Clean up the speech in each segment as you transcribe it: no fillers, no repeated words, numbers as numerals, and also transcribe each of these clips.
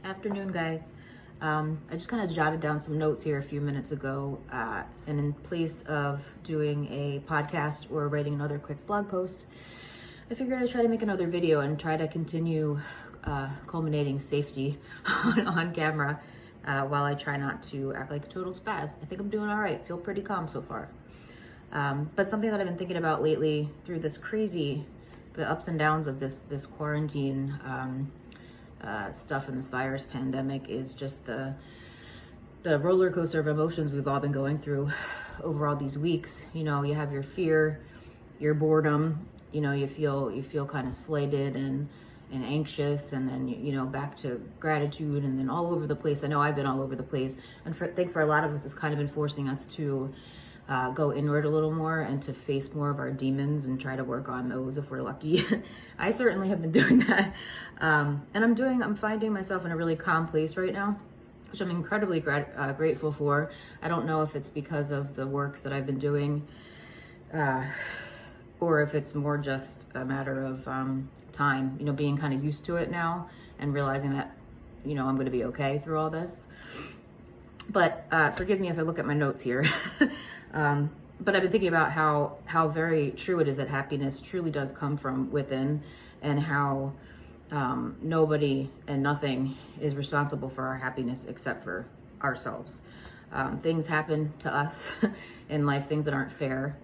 Afternoon, guys. I just kind of jotted down some notes here a few minutes ago, and in place of doing a podcast or writing another quick blog post, I figured I'd try to make another video and try to continue culminating safety on camera while I try not to act like a total spaz. I think I'm doing all right. Feel pretty calm so far. But something that I've been thinking about lately through the ups and downs of this quarantine stuff and this virus pandemic is just the roller coaster of emotions we've all been going through over all these weeks. You know, you have your fear, your boredom, you know, you feel kind of slighted and anxious, and then you know, back to gratitude, and then all over the place. I know I've been all over the place, and I think for a lot of us it's kind of been forcing us to go inward a little more and to face more of our demons and try to work on those if we're lucky. I certainly have been doing that. And I'm finding myself in a really calm place right now, which I'm incredibly grateful for. I don't know if it's because of the work that I've been doing, or if it's more just a matter of time, you know, being kind of used to it now and realizing that, you know, I'm going to be okay through all this. But forgive me if I look at my notes here. But I've been thinking about how very true it is that happiness truly does come from within, and how nobody and nothing is responsible for our happiness except for ourselves. Things happen to us in life, things that aren't fair.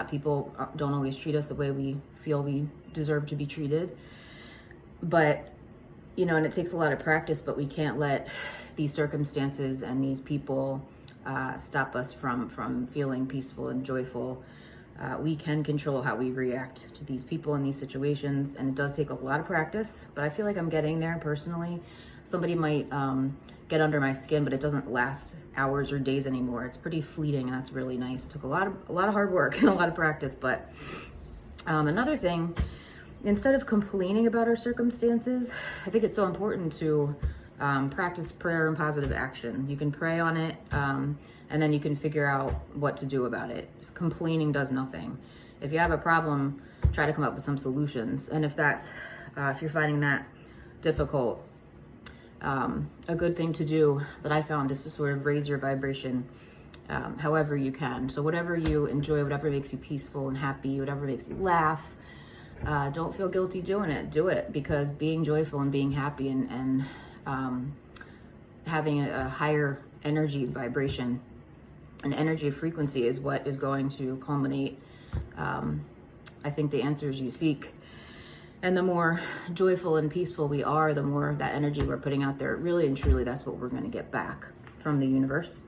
People don't always treat us the way we feel we deserve to be treated. But, you know, and it takes a lot of practice, but we can't let these circumstances and these people stop us from feeling peaceful and joyful. We can control how we react to these people in these situations, and it does take a lot of practice, but I feel like I'm getting there personally. Somebody might get under my skin, but it doesn't last hours or days anymore. It's pretty fleeting, and that's really nice. It took a lot of hard work and a lot of practice. But another thing, instead of complaining about our circumstances, I think it's so important to practice prayer and positive action. You can pray on it, and then you can figure out what to do about it. Complaining does nothing. If you have a problem, try to come up with some solutions. And if you're finding that difficult, a good thing to do that I found is to sort of raise your vibration however you can. So whatever you enjoy, whatever makes you peaceful and happy, whatever makes you laugh, don't feel guilty doing it. Do it, because being joyful and being happy and having a higher energy vibration, an energy frequency, is what is going to culminate, I think, the answers you seek. And the more joyful and peaceful we are, the more that energy we're putting out there, really and truly, that's what we're going to get back from the universe.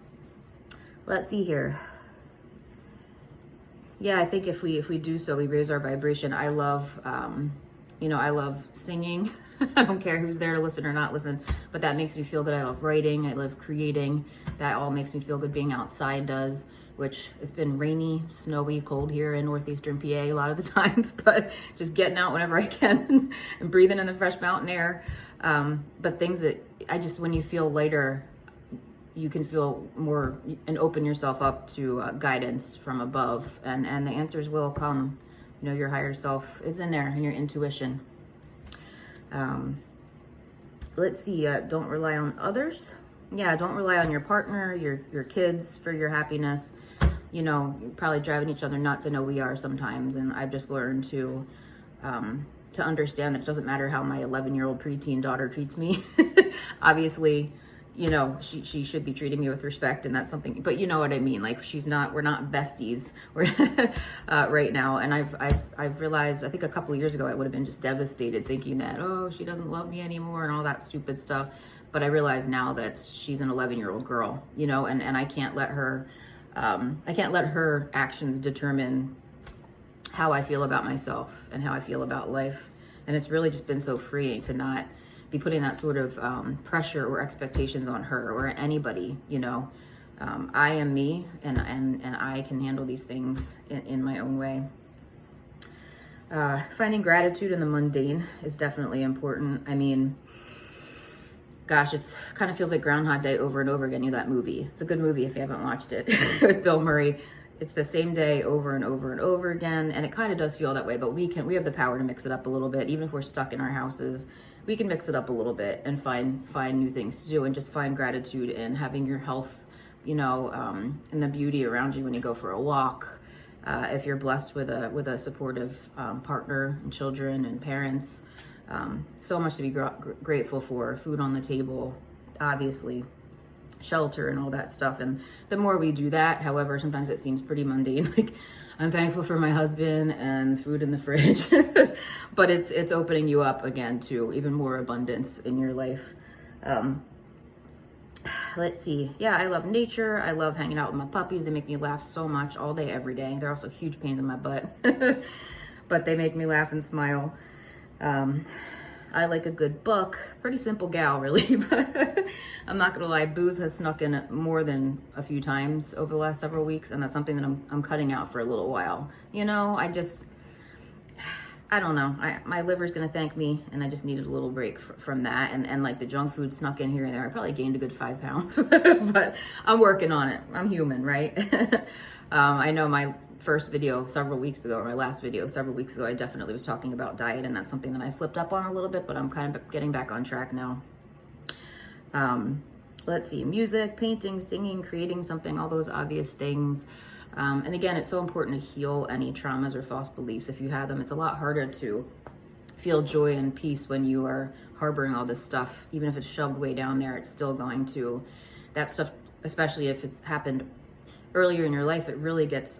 Let's see here. Yeah, I think if we do so, we raise our vibration. I love, I love singing. I don't care who's there to listen or not listen, but that makes me feel good. I love writing. I love creating. That all makes me feel good. Being outside does, which it's been rainy, snowy, cold here in northeastern PA a lot of the times, but just getting out whenever I can and breathing in the fresh mountain air. But things that when you feel lighter, you can feel more and open yourself up to guidance from above, and the answers will come. You know, your higher self is in there, and your intuition. Let's see, don't rely on others. Yeah, don't rely on your partner, your kids for your happiness. You know, you're probably driving each other nuts. I know we are sometimes, and I've just learned to understand that it doesn't matter how my 11-year-old preteen daughter treats me. Obviously, you know, she should be treating me with respect, and that's something, but you know what I mean? Like, we're not besties right now. And I've realized, I think a couple of years ago, I would have been just devastated thinking that, oh, she doesn't love me anymore and all that stupid stuff. But I realize now that she's an 11-year-old girl, you know, and I can't let her actions determine how I feel about myself and how I feel about life. And it's really just been so freeing to not be putting that sort of pressure or expectations on her or anybody. You know, I am me, and I can handle these things in my own way. Finding gratitude in the mundane is definitely important. I mean, gosh, it's kind of feels like Groundhog Day over and over again. You know that movie? It's a good movie if you haven't watched it with Bill Murray. it's the same day over and over and over again. And it kind of does feel that way, but we have the power to mix it up a little bit. Even if we're stuck in our houses, we can mix it up a little bit and find new things to do, and just find gratitude in having your health, you know, and the beauty around you when you go for a walk. If you're blessed with a supportive partner and children and parents, so much to be grateful for. Food on the table, obviously, shelter and all that stuff. And the more we do that, however, sometimes it seems pretty mundane. Like, I'm thankful for my husband and food in the fridge, but it's opening you up again to even more abundance in your life. Let's see. Yeah, I love nature. I love hanging out with my puppies. They make me laugh so much all day, every day. They're also huge pains in my butt, but they make me laugh and smile. I like a good book. Pretty simple gal, really, but I'm not gonna lie, booze has snuck in more than a few times over the last several weeks, and that's something that I'm cutting out for a little while. You know, I don't know. My liver's gonna thank me, and I just needed a little break from that. And like the junk food snuck in here and there. I probably gained a good 5 pounds, but I'm working on it. I'm human, right? I know my first video several weeks ago, or my last video several weeks ago, I definitely was talking about diet, and that's something that I slipped up on a little bit, but I'm kind of getting back on track now. Let's see, music, painting, singing, creating something, all those obvious things. And again, it's so important to heal any traumas or false beliefs. If you have them, it's a lot harder to feel joy and peace when you are harboring all this stuff. Even if it's shoved way down there, it's still going to, that stuff, especially if it's happened earlier in your life, it really gets,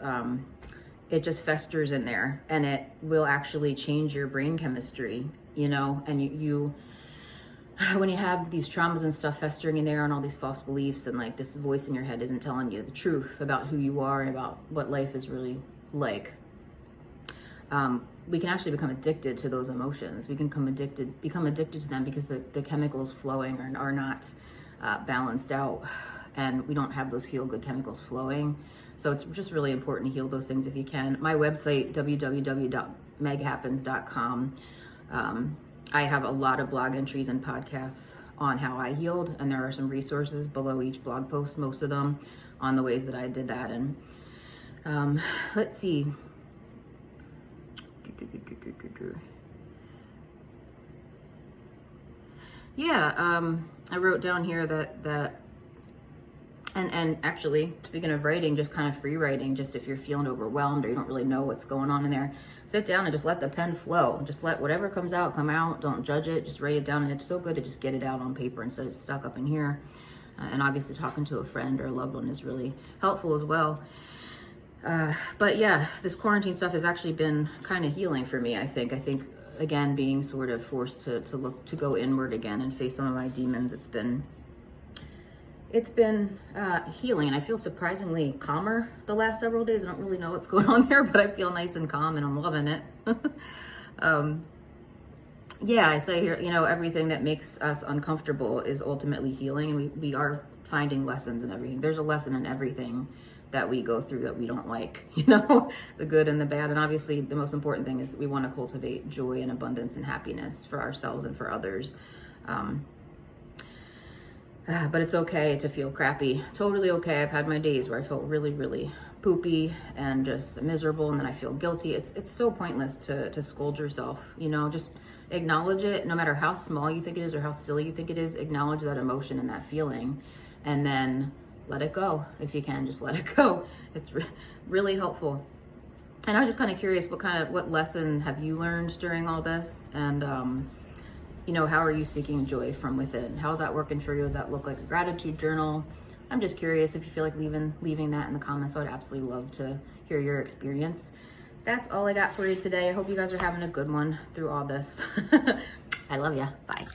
it just festers in there, and it will actually change your brain chemistry, you know, and you when you have these traumas and stuff festering in there and all these false beliefs, and like this voice in your head isn't telling you the truth about who you are and about what life is really like, we can actually become addicted to those emotions. We can become addicted to them because the chemicals flowing are not balanced out, and we don't have those feel-good chemicals flowing. So it's just really important to heal those things if you can. My website, www.meghappens.com, I have a lot of blog entries and podcasts on how I healed, and there are some resources below each blog post, most of them on the ways that I did that. And let's see. Yeah, I wrote down here that and actually, speaking of writing, just kind of free writing, just if you're feeling overwhelmed or you don't really know what's going on in there, sit down and just let the pen flow. Just let whatever comes out come out. Don't judge it. Just write it down. And it's so good to just get it out on paper instead of stuck up in here. And obviously talking to a friend or a loved one is really helpful as well. But yeah, this quarantine stuff has actually been kind of healing for me, I think. Again, being sort of forced to go inward again and face some of my demons, it's been healing, and I feel surprisingly calmer the last several days. I don't really know what's going on there, but I feel nice and calm, and I'm loving it. Yeah, I say here, you know, everything that makes us uncomfortable is ultimately healing, and we are finding lessons in everything. There's a lesson in everything that we go through that we don't like, you know, the good and the bad. And obviously the most important thing is we want to cultivate joy and abundance and happiness for ourselves and for others. But it's okay to feel crappy. Totally okay. I've had my days where I felt really, really poopy and just miserable, and then I feel guilty. It's so pointless to scold yourself, you know, just acknowledge it. No matter how small you think it is or how silly you think it is, acknowledge that emotion and that feeling, and then let it go. If you can, just let it go. It's really helpful. And I was just kind of curious, what lesson have you learned during all this? And, you know, how are you seeking joy from within? How's that working for you? Does that look like a gratitude journal? I'm just curious. If you feel like leaving that in the comments, I would absolutely love to hear your experience. That's all I got for you today. I hope you guys are having a good one through all this. I love ya. Bye.